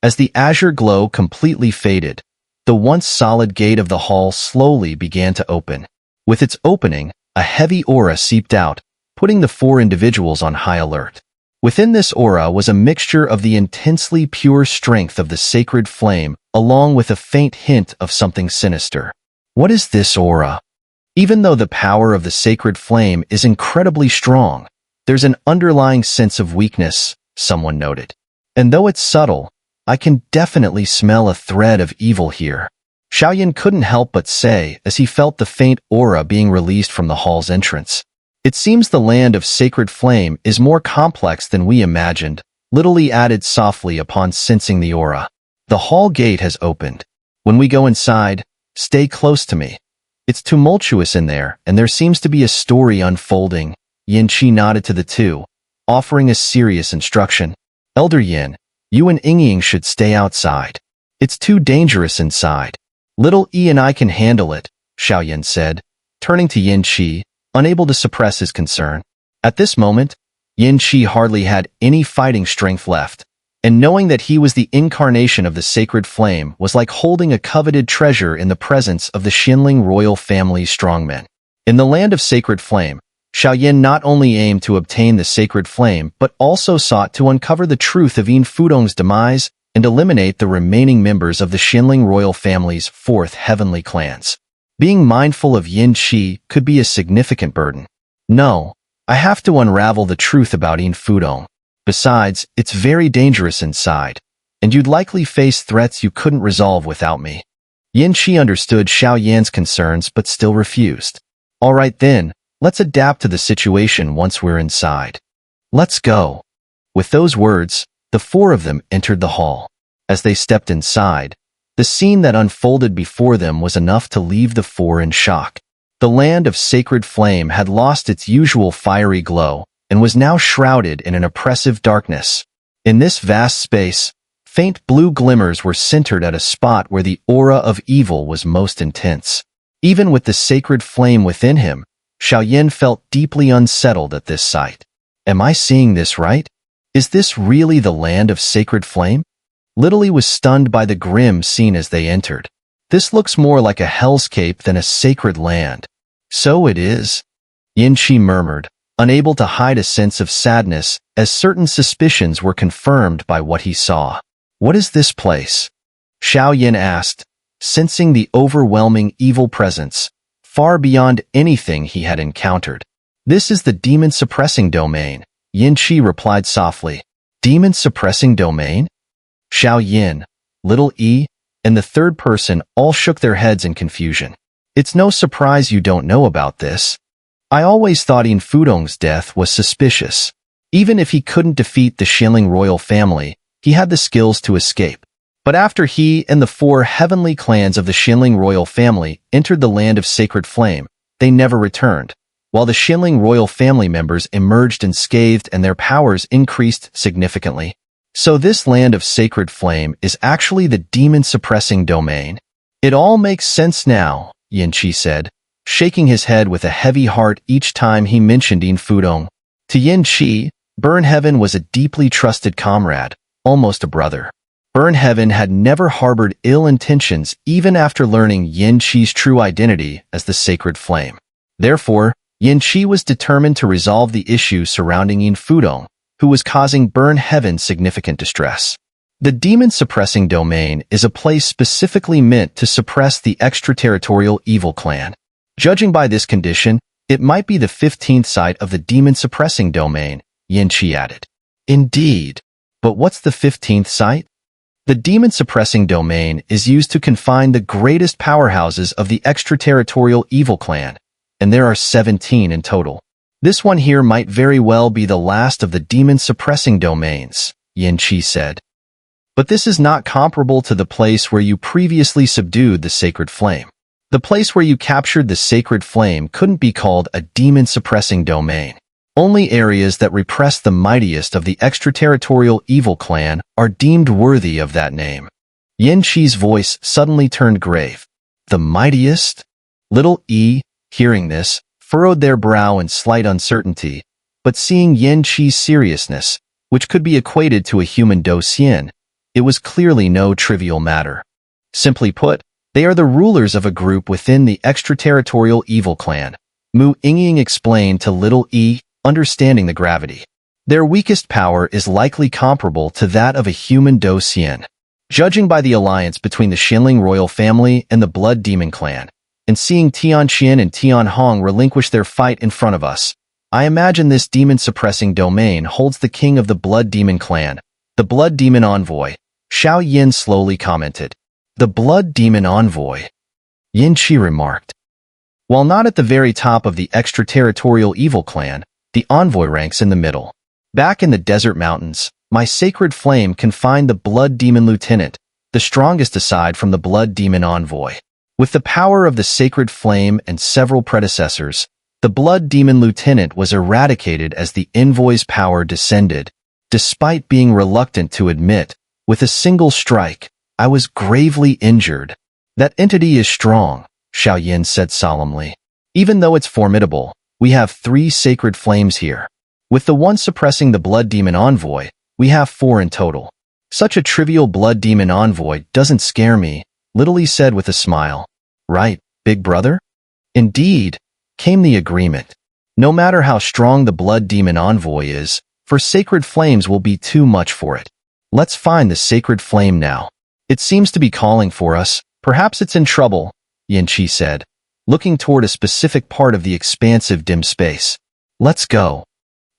As the azure glow completely faded, the once solid gate of the hall slowly began to open. With its opening, a heavy aura seeped out, putting the four individuals on high alert. Within this aura was a mixture of the intensely pure strength of the sacred flame, along with a faint hint of something sinister. What is this aura? Even though the power of the sacred flame is incredibly strong, there's an underlying sense of weakness, someone noted. And though it's subtle, I can definitely smell a thread of evil here. Xiaoyan couldn't help but say as he felt the faint aura being released from the hall's entrance. It seems the land of sacred flame is more complex than we imagined, Little E added softly upon sensing the aura. The hall gate has opened. When we go inside, stay close to me. It's tumultuous in there, and there seems to be a story unfolding. Yin Qi nodded to the two, offering a serious instruction. Elder Yin, you and Engying should stay outside. It's too dangerous inside. Little E and I can handle it, Xiaoyan said, turning to Yin Qi, unable to suppress his concern. At this moment, Yin Qi hardly had any fighting strength left, and knowing that he was the incarnation of the sacred flame was like holding a coveted treasure in the presence of the Xinling royal family's strongmen. In the land of sacred flame, Xiaoyan not only aimed to obtain the sacred flame but also sought to uncover the truth of Yin Fudong's demise and eliminate the remaining members of the Xinling royal family's fourth heavenly clans. Being mindful of Yin Qi could be a significant burden. No, I have to unravel the truth about Yin Fudong. Besides, it's very dangerous inside, and you'd likely face threats you couldn't resolve without me. Yin Qi understood Xiaoyan's concerns but still refused. All right then, let's adapt to the situation once we're inside. Let's go. With those words, the four of them entered the hall. As they stepped inside, the scene that unfolded before them was enough to leave the four in shock. The land of sacred flame had lost its usual fiery glow and was now shrouded in an oppressive darkness. In this vast space, faint blue glimmers were centered at a spot where the aura of evil was most intense. Even with the sacred flame within him, Xiaoyan felt deeply unsettled at this sight. Am I seeing this right? Is this really the land of sacred flame? Little E was stunned by the grim scene as they entered. This looks more like a hellscape than a sacred land. So it is, Yin Qi murmured, unable to hide a sense of sadness as certain suspicions were confirmed by what he saw. What is this place? Xiaoyan asked, sensing the overwhelming evil presence, far beyond anything he had encountered. This is the demon-suppressing domain, Yin Qi replied softly. Demon-suppressing domain? Xiaoyan, Little E, and the third person all shook their heads in confusion. It's no surprise you don't know about this. I always thought Yin Fudong's death was suspicious. Even if he couldn't defeat the Xinling royal family, he had the skills to escape. But after he and the four heavenly clans of the Xinling royal family entered the land of sacred flame, they never returned, while the Xinling royal family members emerged unscathed and their powers increased significantly. So this land of sacred flame is actually the demon-suppressing domain. It all makes sense now, Yin Qi said, shaking his head with a heavy heart each time he mentioned Yin Fudong. To Yin Qi, Burn Heaven was a deeply trusted comrade, almost a brother. Burn Heaven had never harbored ill intentions even after learning Yin Qi's true identity as the sacred flame. Therefore, Yin Qi was determined to resolve the issue surrounding Yin Fudong, who was causing Burn Heaven significant distress. The demon-suppressing domain is a place specifically meant to suppress the extraterritorial evil clan. Judging by this condition, it might be the 15th site of the demon-suppressing domain, Yin Qi added. Indeed. But what's the 15th site? The demon-suppressing domain is used to confine the greatest powerhouses of the extraterritorial evil clan, and there are 17 in total. This one here might very well be the last of the demon-suppressing domains, Yin Qi said. But this is not comparable to the place where you previously subdued the sacred flame. The place where you captured the sacred flame couldn't be called a demon-suppressing domain. Only areas that repress the mightiest of the extraterritorial evil clan are deemed worthy of that name. Yin Qi's voice suddenly turned grave. The mightiest? Little E, hearing this, furrowed their brow in slight uncertainty, but seeing Yin Qi's seriousness, which could be equated to a human dosyin, It was clearly no trivial matter. Simply put, they are the rulers of a group within the extraterritorial evil clan. Mu Ying explained to Little E, understanding the gravity. Their weakest power is likely comparable to that of a human Do Xian. Judging by the alliance between the Xinling royal family and the Blood Demon clan, and seeing Tian Qian and Tian Hong relinquish their fight in front of us, I imagine this demon-suppressing domain holds the king of the Blood Demon clan, the Blood Demon Envoy. Xiao Yin slowly commented. The Blood Demon Envoy, Yin Qi remarked. While not at the very top of the extraterritorial evil clan, the Envoy ranks in the middle. Back in the desert mountains, my sacred flame confined the Blood Demon Lieutenant, the strongest aside from the Blood Demon Envoy. With the power of the sacred flame and several predecessors, the Blood Demon Lieutenant was eradicated as the Envoy's power descended. Despite being reluctant to admit, with a single strike, I was gravely injured. That entity is strong, Xiao Yin said solemnly. Even though it's formidable, we have 3 sacred flames here. With the one suppressing the Blood Demon Envoy, we have 4 in total. Such a trivial Blood Demon Envoy doesn't scare me, Little E said with a smile. Right, big brother? Indeed, came the agreement. No matter how strong the Blood Demon Envoy is, for sacred flames will be too much for it. Let's find the sacred flame now. It seems to be calling for us. Perhaps it's in trouble, Yin Qi said, looking toward a specific part of the expansive dim space. Let's go.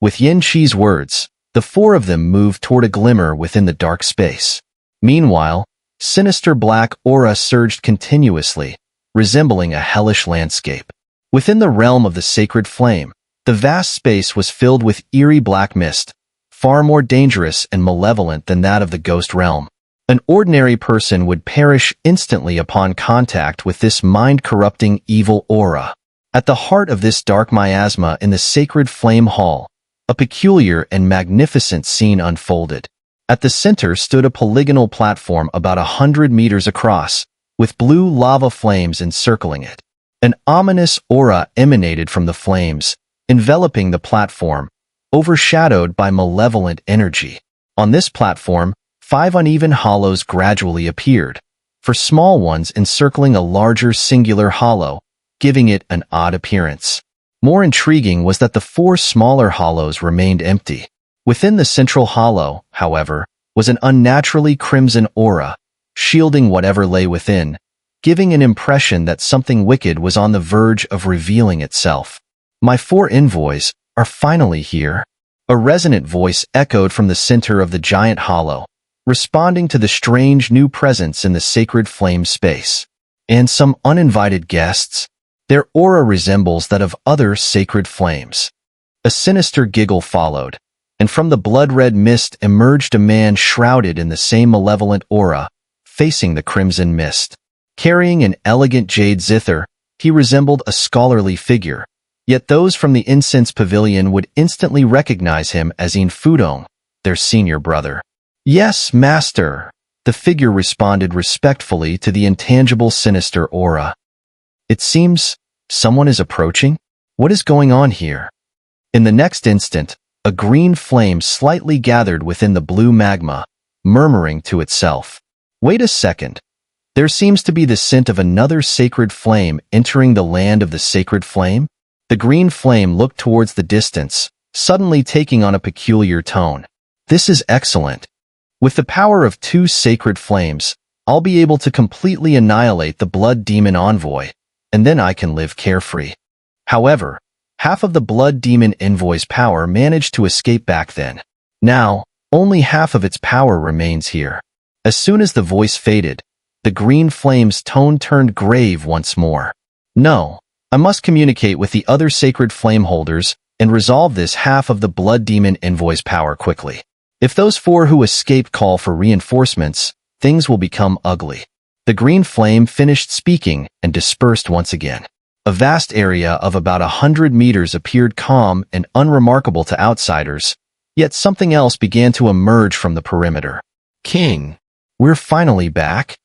With Yin Qi's words, the 4 of them moved toward a glimmer within the dark space. Meanwhile, sinister black aura surged continuously, resembling a hellish landscape. Within the realm of the sacred flame, the vast space was filled with eerie black mist, far more dangerous and malevolent than that of the ghost realm. An ordinary person would perish instantly upon contact with this mind-corrupting evil aura. At the heart of this dark miasma in the sacred flame hall, a peculiar and magnificent scene unfolded. At the center stood a polygonal platform about 100 meters across, with blue lava flames encircling it. An ominous aura emanated from the flames, enveloping the platform, overshadowed by malevolent energy. On this platform, 5 uneven hollows gradually appeared, for small ones encircling a larger singular hollow, giving it an odd appearance. More intriguing was that the 4 smaller hollows remained empty. Within the central hollow, however, was an unnaturally crimson aura, shielding whatever lay within, giving an impression that something wicked was on the verge of revealing itself. My 4 envoys are finally here. A resonant voice echoed from the center of the giant hollow, responding to the strange new presence in the sacred flame space. And some uninvited guests. Their aura resembles that of other sacred flames. A sinister giggle followed, and from the blood-red mist emerged a man shrouded in the same malevolent aura, facing the crimson mist. Carrying an elegant jade zither, he resembled a scholarly figure, yet those from the incense pavilion would instantly recognize him as Yin Fudong, their senior brother. Yes, master, the figure responded respectfully to the intangible sinister aura. It seems someone is approaching? What is going on here? In the next instant, a green flame slightly gathered within the blue magma, murmuring to itself. Wait a second. There seems to be the scent of another sacred flame entering the land of the sacred flame. The green flame looked towards the distance, suddenly taking on a peculiar tone. This is excellent. With the power of 2 sacred flames, I'll be able to completely annihilate the Blood Demon Envoy, and then I can live carefree. However, half of the Blood Demon Envoy's power managed to escape back then. Now, only half of its power remains here. As soon as the voice faded, the green flame's tone turned grave once more. No, I must communicate with the other sacred flame holders and resolve this half of the Blood Demon Envoy's power quickly. If those 4 who escaped call for reinforcements, things will become ugly. The green flame finished speaking and dispersed once again. A vast area of about 100 meters appeared calm and unremarkable to outsiders, yet something else began to emerge from the perimeter. King, we're finally back.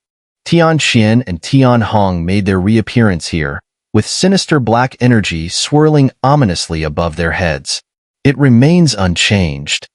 Tian Qian and Tian Hong made their reappearance here, with sinister black energy swirling ominously above their heads. It remains unchanged,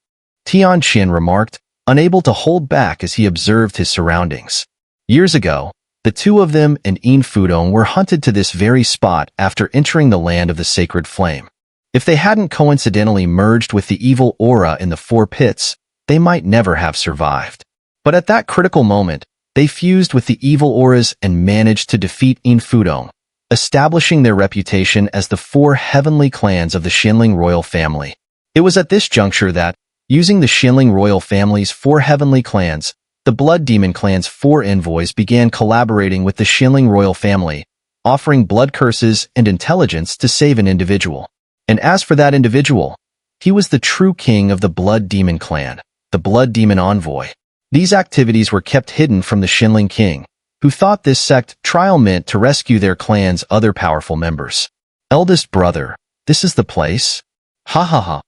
Tian Qian remarked, unable to hold back as he observed his surroundings. Years ago, the two of them and enyoys were hunted to this very spot after entering the land of the sacred flame. If they hadn't coincidentally merged with the evil aura in the four pits, they might never have survived. But at that critical moment, they fused with the evil auras and managed to defeat enyoys, establishing their reputation as the four heavenly clans of the Xianling royal family. It was at this juncture that, using the Xianling royal family's four heavenly clans, the Blood Demon clan's four envoys began collaborating with the Xianling royal family, offering blood curses and intelligence to save an individual. And as for that individual, he was the true king of the Blood Demon clan, the Blood Demon Envoy. These activities were kept hidden from the Xianling king, who thought this sect trial meant to rescue their clan's other powerful members. Eldest brother, this is the place? Ha ha ha.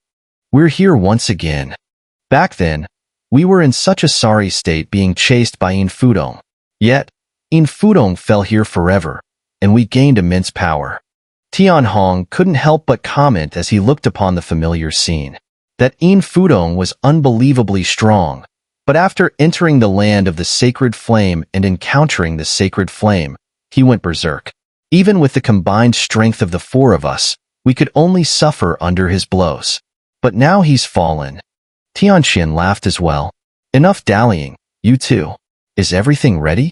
We're here once again. Back then, we were in such a sorry state being chased by enyoys. Yet, enyoys fell here forever, and we gained immense power. Tianhong couldn't help but comment as he looked upon the familiar scene. That enyoys was unbelievably strong, but after entering the land of the sacred flame and encountering the sacred flame, he went berserk. Even with the combined strength of the four of us, we could only suffer under his blows. But now he's fallen. Tianxian laughed as well. Enough dallying, you two. Is everything ready?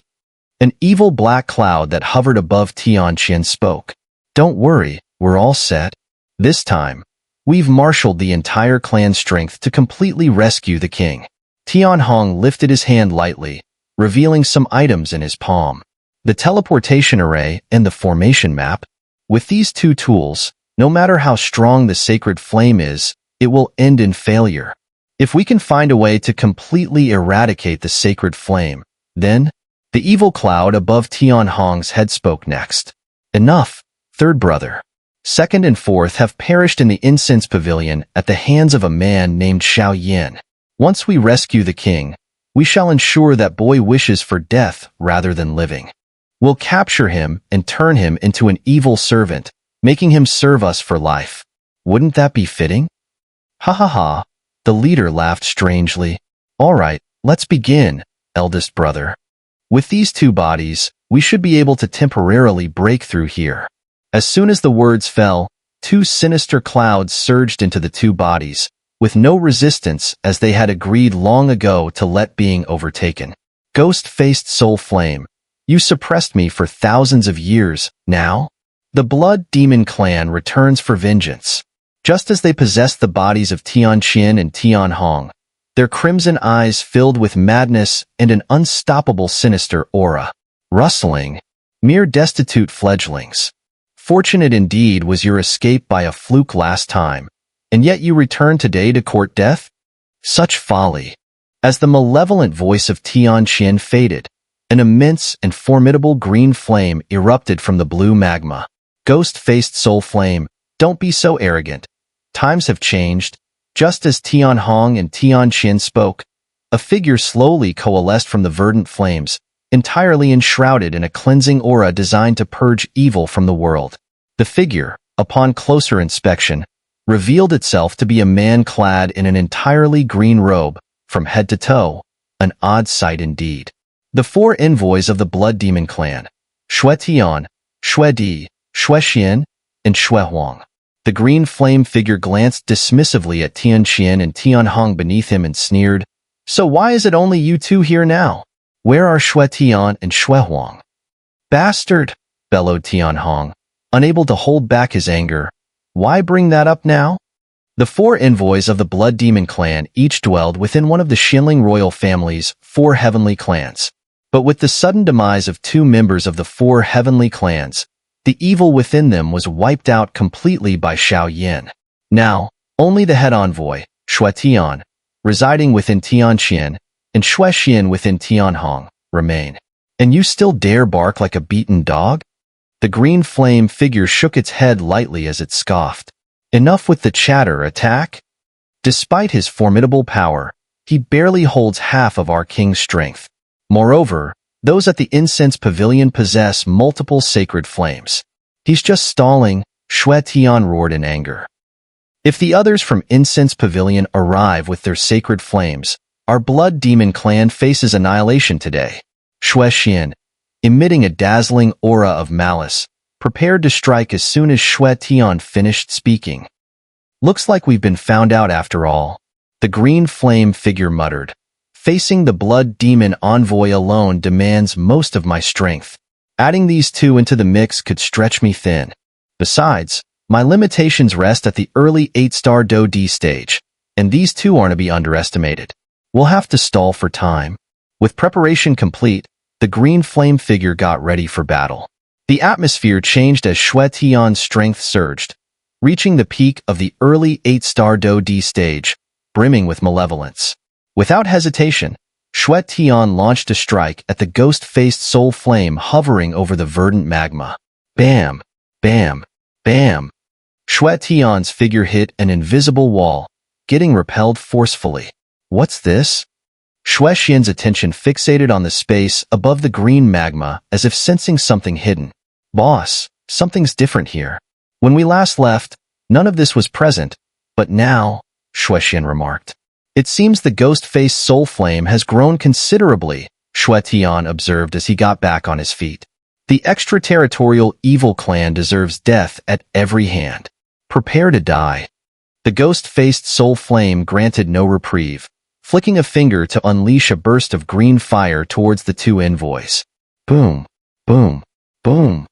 An evil black cloud that hovered above Tianxian spoke. Don't worry, we're all set. This time, we've marshaled the entire clan's strength to completely rescue the king. Tianhong lifted his hand lightly, revealing some items in his palm. The teleportation array and the formation map. With these two tools, no matter how strong the sacred flame is, it will end in failure. If we can find a way to completely eradicate the sacred flame, then, the evil cloud above Tianhong's head spoke next. Enough, third brother. Second and fourth have perished in the incense pavilion at the hands of a man named Xiao Yin. Once we rescue the king, we shall ensure that boy wishes for death rather than living. We'll capture him and turn him into an evil servant, making him serve us for life. Wouldn't that be fitting? Ha ha ha, the leader laughed strangely. All right, let's begin, eldest brother. With these two bodies, we should be able to temporarily break through here. As soon as the words fell, two sinister clouds surged into the two bodies, with no resistance as they had agreed long ago to let being overtaken. Ghost-faced soul flame, you suppressed me for thousands of years, now? The Blood Demon clan returns for vengeance. Just as they possessed the bodies of Tianxian and Tianhong, their crimson eyes filled with madness and an unstoppable sinister aura. Rustling, mere destitute fledglings. Fortunate indeed was your escape by a fluke last time, and yet you return today to court death? Such folly. As the malevolent voice of Tianxian faded, an immense and formidable green flame erupted from the blue magma. Ghost-faced soul flame, don't be so arrogant. Times have changed. Just as Tianhong and Tianxian spoke, a figure slowly coalesced from the verdant flames, entirely enshrouded in a cleansing aura designed to purge evil from the world. The figure, upon closer inspection, revealed itself to be a man clad in an entirely green robe, from head to toe, an odd sight indeed. The four envoys of the Blood Demon clan, Xue Tian, Xue Di, Xue Xian, and Xue Huang. The green flame figure glanced dismissively at Tianxian and Tianhong beneath him and sneered, "So why is it only you two here now? Where are Xue Tian and Xue Huang?" "Bastard!" bellowed Tianhong, unable to hold back his anger. "Why bring that up now?" The four envoys of the Blood Demon clan each dwelled within one of the Xianling royal family's four heavenly clans. But with the sudden demise of two members of the four heavenly clans, the evil within them was wiped out completely by Xiao Yin. Now, only the head envoy, Xue Tian, residing within Tianxian, and Xue Xian within Tianhong, remain. And you still dare bark like a beaten dog? The green flame figure shook its head lightly as it scoffed. Enough with the chatter, attack? Despite his formidable power, he barely holds half of our king's strength. Moreover, those at the incense pavilion possess multiple sacred flames. He's just stalling, Xue Tian roared in anger. If the others from incense pavilion arrive with their sacred flames, Our blood demon clan faces annihilation today. Shui Xian, emitting a dazzling aura of malice, prepared to strike as soon as Shui Tian finished speaking. Looks like we've been found out after all, the green flame figure muttered. Facing the blood demon envoy alone demands most of my strength. Adding these two into the mix could stretch me thin. Besides, my limitations rest at the early 8-star Do D stage, and these two aren't to be underestimated. We'll have to stall for time. With preparation complete, the green flame figure got ready for battle. The atmosphere changed as Shui Tian's strength surged, reaching the peak of the early 8-star Do D stage, brimming with malevolence. Without hesitation, Shui Tian launched a strike at the ghost-faced soul flame hovering over the verdant magma. Bam! Bam! Bam! Shui Tian's figure hit an invisible wall, getting repelled forcefully. What's this? Shui Xian's attention fixated on the space above the green magma as if sensing something hidden. Boss, something's different here. When we last left, none of this was present, but now, Shui Xian remarked. It seems the ghost-faced soul flame has grown considerably, Shui Tian observed as he got back on his feet. The extraterritorial evil clan deserves death at every hand. Prepare to die. The ghost-faced soul flame granted no reprieve, flicking a finger to unleash a burst of green fire towards the two envoys. Boom, boom, boom.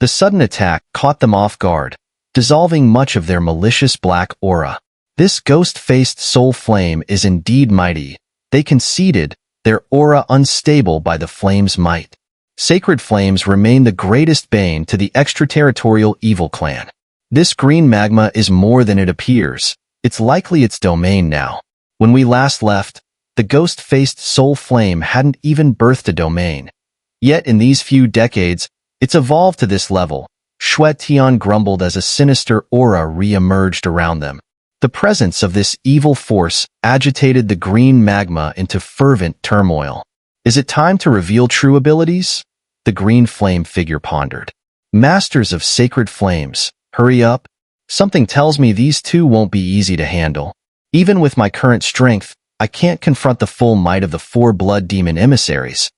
The sudden attack caught them off guard, dissolving much of their malicious black aura. This ghost-faced soul flame is indeed mighty, they conceded, their aura unstable by the flame's might. Sacred flames remain the greatest bane to the extraterritorial evil clan. This green magma is more than it appears. It's likely its domain now. When we last left, the ghost-faced soul flame hadn't even birthed a domain. Yet in these few decades, it's evolved to this level. Shui Tian grumbled as a sinister aura re-emerged around them. The presence of this evil force agitated the green magma into fervent turmoil. Is it time to reveal true abilities? The green flame figure pondered. Masters of sacred flames, hurry up. Something tells me these two won't be easy to handle. Even with my current strength, I can't confront the full might of the 4 blood demon emissaries.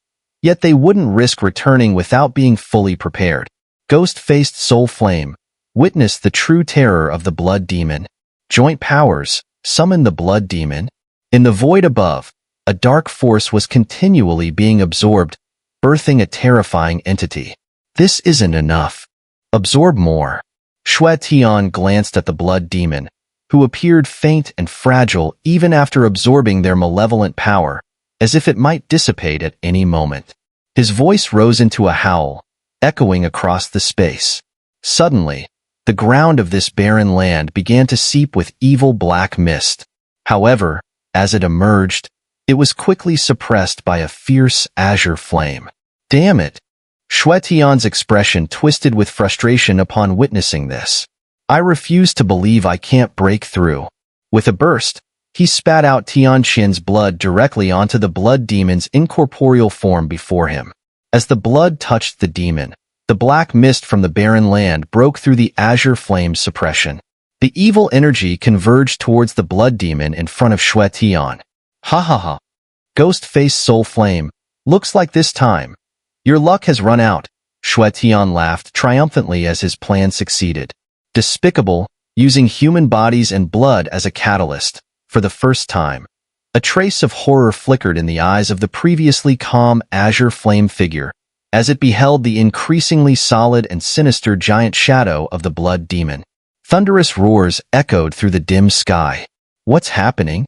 Yet they wouldn't risk returning without being fully prepared. Ghost-faced soul flame, witness the true terror of the blood demon. Joint powers, summon the blood demon. In the void above, a dark force was continually being absorbed, birthing a terrifying entity. This isn't enough. Absorb more. Shui Tian glanced at the blood demon, who appeared faint and fragile even after absorbing their malevolent power, as if it might dissipate at any moment. His voice rose into a howl, echoing across the space. Suddenly, the ground of this barren land began to seep with evil black mist. However, as it emerged, it was quickly suppressed by a fierce azure flame. Damn it! Shui Tian's expression twisted with frustration upon witnessing this. I refuse to believe I can't break through. With a burst, he spat out Tianxin's blood directly onto the blood demon's incorporeal form before him. As the blood touched the demon, the black mist from the barren land broke through the azure flame's suppression. The evil energy converged towards the blood demon in front of Shui Tian. Ha ha ha. Ghost-faced soul flame, looks like this time. Your luck has run out. Shui Tian laughed triumphantly as his plan succeeded. Despicable, using human bodies and blood as a catalyst. For the first time, a trace of horror flickered in the eyes of the previously calm azure flame figure, as it beheld the increasingly solid and sinister giant shadow of the blood demon. Thunderous roars echoed through the dim sky. What's happening?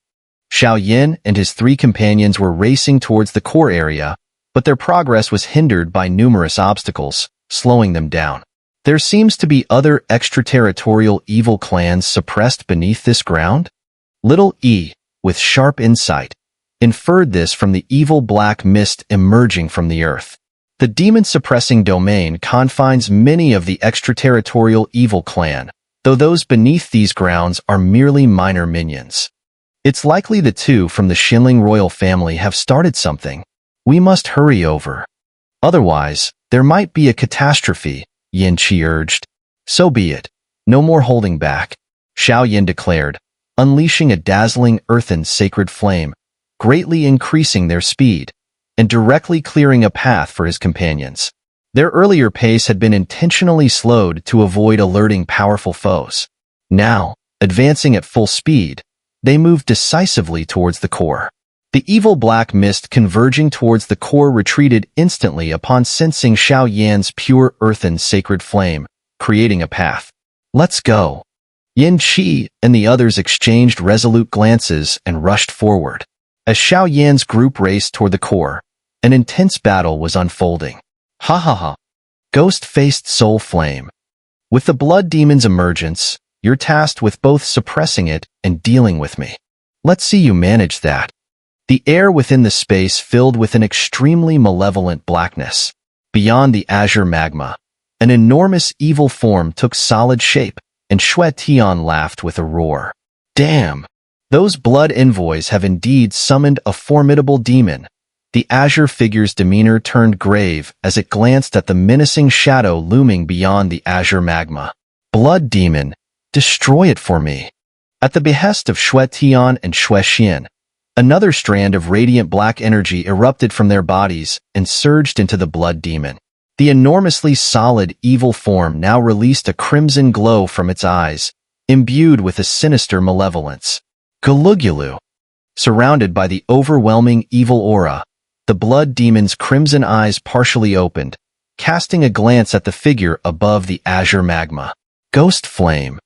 Xiao Yin and his 3 companions were racing towards the core area, but their progress was hindered by numerous obstacles, slowing them down. There seems to be other extraterritorial evil clans suppressed beneath this ground? Little E, with sharp insight, inferred this from the evil black mist emerging from the earth. The demon-suppressing domain confines many of the extraterritorial evil clan, though those beneath these grounds are merely minor minions. It's likely the 2 from the Xinling royal family have started something. We must hurry over. Otherwise, there might be a catastrophe, Yin Qi urged. So be it. No more holding back, Xiao Yin declared, unleashing a dazzling earthen sacred flame, greatly increasing their speed and directly clearing a path for his companions. Their earlier pace had been intentionally slowed to avoid alerting powerful foes. Now, advancing at full speed, they moved decisively towards the core. The evil black mist converging towards the core retreated instantly upon sensing Xiao Yan's pure earthen sacred flame, creating a path. "Let's go." Yin Qi and the others exchanged resolute glances and rushed forward. As Xiao Yan's group raced toward the core, an intense battle was unfolding. Ha ha ha. Ghost-faced soul flame. With the blood demon's emergence, you're tasked with both suppressing it and dealing with me. Let's see you manage that. The air within the space filled with an extremely malevolent blackness. Beyond the azure magma, an enormous evil form took solid shape, and Xue Tian laughed with a roar. Damn! Those blood envoys have indeed summoned a formidable demon. The azure figure's demeanor turned grave as it glanced at the menacing shadow looming beyond the azure magma. Blood demon, destroy it for me. At the behest of Xue Tian and Xue Xian, another strand of radiant black energy erupted from their bodies and surged into the blood demon. The enormously solid evil form now released a crimson glow from its eyes, imbued with a sinister malevolence. Gulugulu. Surrounded by the overwhelming evil aura, the blood demon's crimson eyes partially opened, casting a glance at the figure above the azure magma. Ghost flame.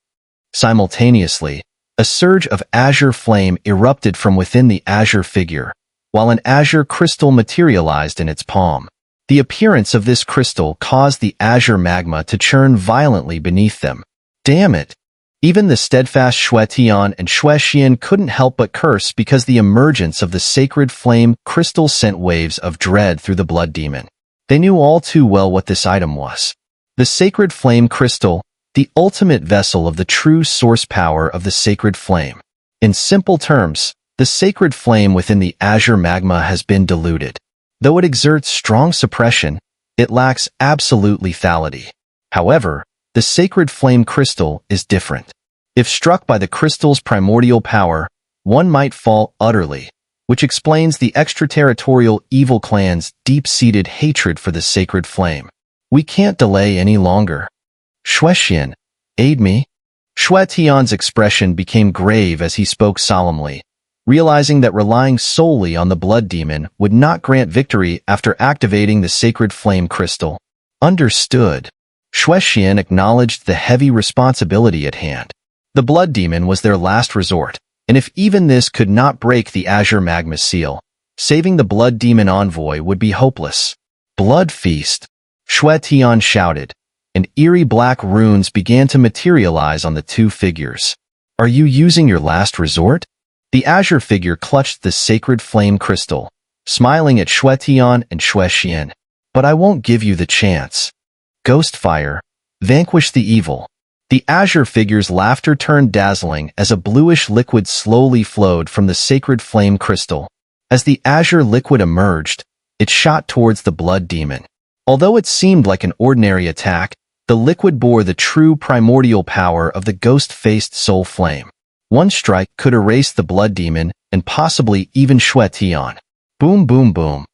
Simultaneously, a surge of azure flame erupted from within the azure figure, while an azure crystal materialized in its palm. The appearance of this crystal caused the azure magma to churn violently beneath them. Damn it! Even the steadfast Xue Tian and Xue Xian couldn't help but curse because the emergence of the sacred flame crystal sent waves of dread through the blood demon. They knew all too well what this item was. The sacred flame crystal, the ultimate vessel of the true source power of the sacred flame. In simple terms, the sacred flame within the azure magma has been diluted. Though it exerts strong suppression, it lacks absolute lethality. However, the sacred flame crystal is different. If struck by the crystal's primordial power, one might fall utterly, which explains the extraterritorial evil clan's deep-seated hatred for the sacred flame. We can't delay any longer. Xue Xian, aid me. Xue Tian's expression became grave as he spoke solemnly, realizing that relying solely on the blood demon would not grant victory after activating the sacred flame crystal. Understood. Xue Xian acknowledged the heavy responsibility at hand. The blood demon was their last resort, and if even this could not break the azure magma seal, saving the blood demon envoy would be hopeless. Blood feast. Xue Tian shouted, and eerie black runes began to materialize on the two figures. Are you using your last resort? The azure figure clutched the sacred flame crystal, smiling at Xue Tian and Xue Xian. But I won't give you the chance. Ghostfire, vanquish the evil. The azure figure's laughter turned dazzling as a bluish liquid slowly flowed from the sacred flame crystal. As the azure liquid emerged, it shot towards the blood demon. Although it seemed like an ordinary attack, the liquid bore the true primordial power of the ghost-faced soul flame. One strike could erase the blood demon and possibly even Xue Tian. Boom boom boom.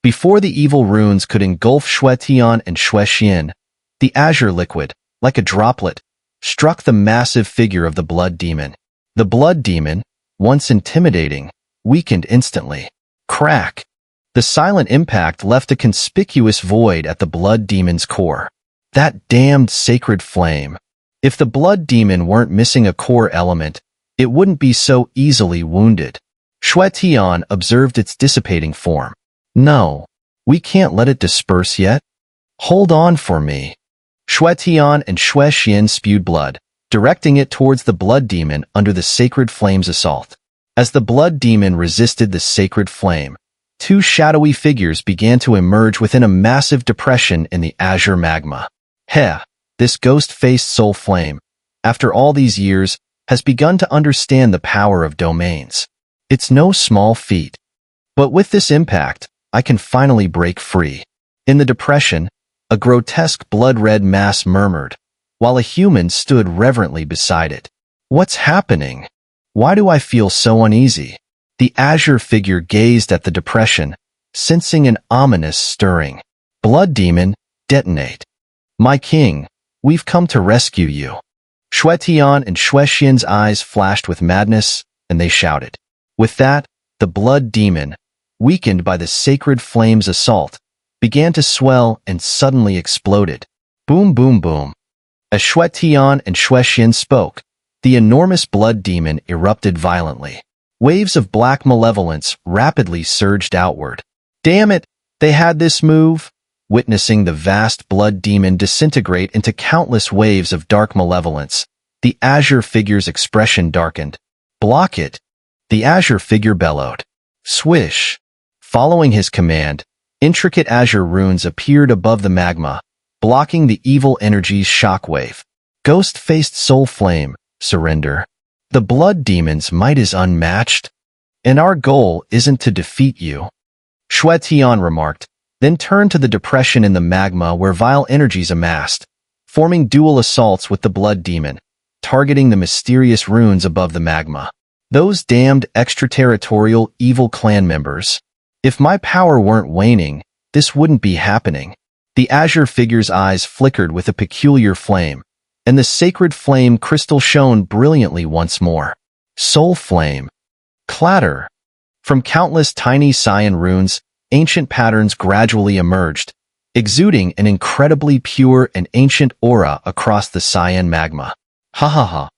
Before the evil runes could engulf Xue Tian and Xue Xian, the azure liquid, like a droplet, struck the massive figure of the blood demon. The blood demon, once intimidating, weakened instantly. Crack! The silent impact left a conspicuous void at the blood demon's core. That damned sacred flame. If the blood demon weren't missing a core element, it wouldn't be so easily wounded. Xue Tian observed its dissipating form. No, we can't let it disperse yet. Hold on for me. Xue Tian and Xue Xian spewed blood, directing it towards the blood demon under the sacred flame's assault. As the blood demon resisted the sacred flame, two shadowy figures began to emerge within a massive depression in the azure magma. Heh, this ghost-faced soul flame, after all these years, has begun to understand the power of domains. It's no small feat. But with this impact, I can finally break free. In the depression, a grotesque blood-red mass murmured, while a human stood reverently beside it. What's happening? Why do I feel so uneasy? The azure figure gazed at the depression, sensing an ominous stirring. Blood demon, detonate. My king, we've come to rescue you. Shui Tian and Shui Xian's eyes flashed with madness, and they shouted. With that, the blood demon, weakened by the sacred flame's assault, began to swell and suddenly exploded. Boom, boom, boom. As Shui Tian and Shui Xian spoke, the enormous blood demon erupted violently. Waves of black malevolence rapidly surged outward. Damn it, they had this move. Witnessing the vast blood demon disintegrate into countless waves of dark malevolence, the azure figure's expression darkened. Block it. The azure figure bellowed. Swish. Following his command, intricate azure runes appeared above the magma, blocking the evil energy's shockwave. Ghost-faced soul flame, surrender. The blood demon's might is unmatched, and our goal isn't to defeat you. Shui Tian remarked, then turned to the depression in the magma where vile energies amassed, forming dual assaults with the blood demon, targeting the mysterious runes above the magma. Those damned extraterritorial evil clan members. If my power weren't waning, this wouldn't be happening. The azure figure's eyes flickered with a peculiar flame, and the sacred flame crystal shone brilliantly once more. Soul flame. Clatter. From countless tiny cyan runes, ancient patterns gradually emerged, exuding an incredibly pure and ancient aura across the cyan magma. Ha ha ha.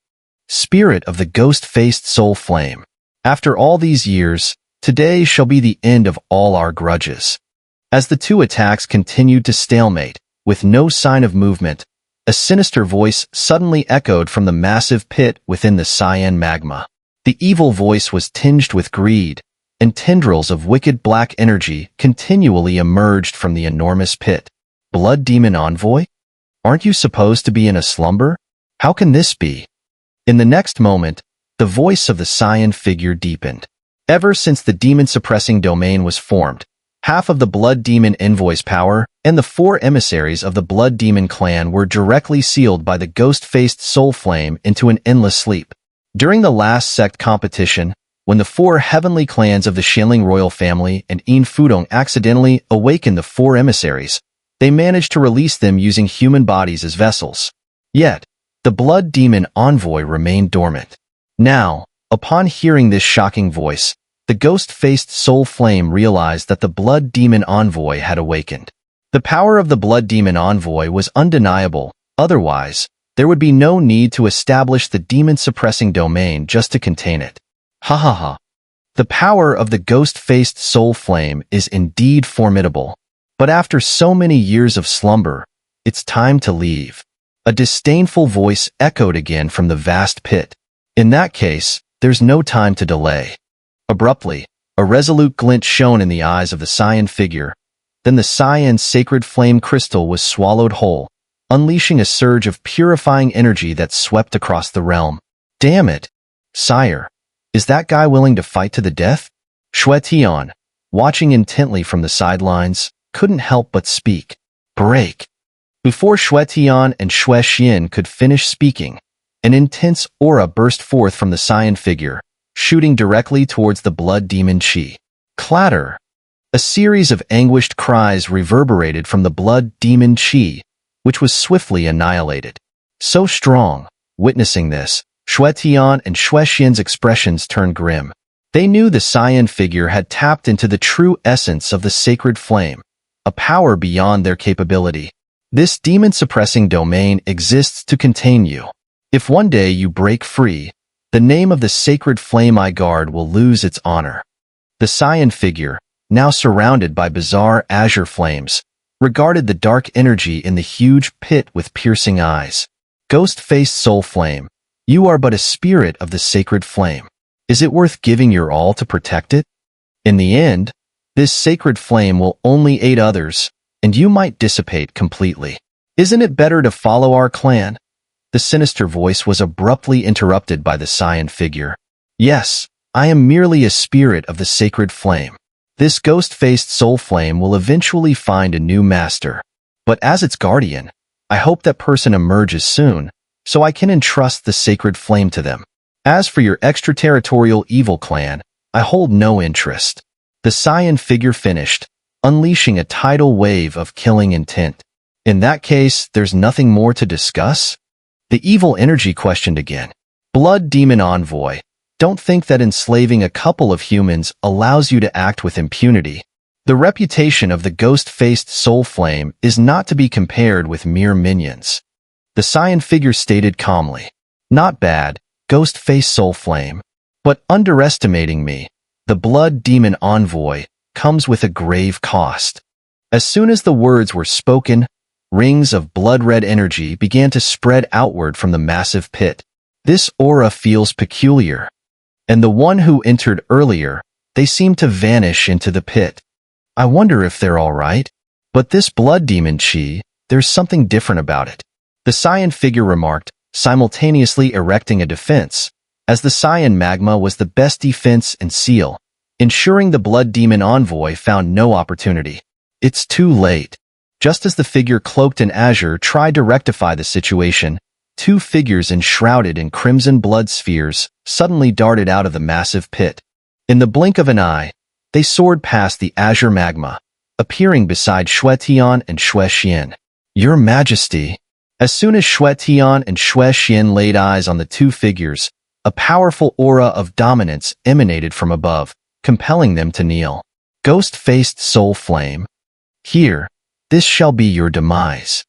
Spirit of the ghost-faced soul flame. After all these years, today shall be the end of all our grudges. As the two attacks continued to stalemate, with no sign of movement, a sinister voice suddenly echoed from the massive pit within the cyan magma. The evil voice was tinged with greed, and tendrils of wicked black energy continually emerged from the enormous pit. Blood demon envoy? Aren't you supposed to be in a slumber? How can this be? In the next moment, the voice of the cyan figure deepened. Ever since the demon-suppressing domain was formed, half of the blood demon envoy's power and the 4 emissaries of the blood demon clan were directly sealed by the ghost-faced soul flame into an endless sleep. During the last sect competition, when the 4 heavenly clans of the Xianling royal family and Yin Fudong accidentally awakened the 4 emissaries, they managed to release them using human bodies as vessels. Yet, the blood demon envoy remained dormant. Now, upon hearing this shocking voice, the ghost-faced soul flame realized that the blood demon envoy had awakened. The power of the blood demon envoy was undeniable, otherwise, there would be no need to establish the demon-suppressing domain just to contain it. Ha ha ha. The power of the ghost-faced soul flame is indeed formidable, but after so many years of slumber, it's time to leave. A disdainful voice echoed again from the vast pit. In that case, there's no time to delay. Abruptly, a resolute glint shone in the eyes of the cyan figure. Then the cyan sacred flame crystal was swallowed whole, unleashing a surge of purifying energy that swept across the realm. Damn it! Sire, is that guy willing to fight to the death? Shui Tian, watching intently from the sidelines, couldn't help but speak. Break! Before Shui Tian and Shui Xian could finish speaking, an intense aura burst forth from the cyan figure, shooting directly towards the blood demon Qi. Clatter! A series of anguished cries reverberated from the blood demon Qi, which was swiftly annihilated. So strong, witnessing this, Shui Tian and Shui Xian's expressions turned grim. They knew the cyan figure had tapped into the true essence of the sacred flame, a power beyond their capability. This demon-suppressing domain exists to contain you. If one day you break free, the name of the sacred flame I guard will lose its honor. The cyan figure, now surrounded by bizarre azure flames, regarded the dark energy in the huge pit with piercing eyes. Ghost-faced soul flame, you are but a spirit of the sacred flame. Is it worth giving your all to protect it? In the end, this sacred flame will only aid others, and you might dissipate completely. Isn't it better to follow our clan? The sinister voice was abruptly interrupted by the cyan figure. Yes, I am merely a spirit of the sacred flame. This ghost-faced soul flame will eventually find a new master. But as its guardian, I hope that person emerges soon, so I can entrust the sacred flame to them. As for your extraterritorial evil clan, I hold no interest. The cyan figure finished, unleashing a tidal wave of killing intent. In that case, there's nothing more to discuss? The evil energy questioned again. Blood Demon Envoy, don't think that enslaving a couple of humans allows you to act with impunity. The reputation of the ghost-faced soul flame is not to be compared with mere minions. The cyan figure stated calmly. Not bad, ghost-faced soul flame. But underestimating me, the Blood Demon Envoy, comes with a grave cost. As soon as the words were spoken, rings of blood-red energy began to spread outward from the massive pit. This aura feels peculiar. And the one who entered earlier, they seem to vanish into the pit. I wonder if they're all right. But this blood demon chi, there's something different about it. The cyan figure remarked, simultaneously erecting a defense, as the cyan magma was the best defense and seal, ensuring the blood demon envoy found no opportunity. It's too late. Just as the figure cloaked in azure tried to rectify the situation, two figures enshrouded in crimson blood spheres suddenly darted out of the massive pit. In the blink of an eye, they soared past the azure magma, appearing beside Xue Tian and Xue Xian. Your Majesty. As soon as Xue Tian and Xue Xian laid eyes on the two figures, a powerful aura of dominance emanated from above, compelling them to kneel. Ghost-faced soul flame. Here, this shall be your demise.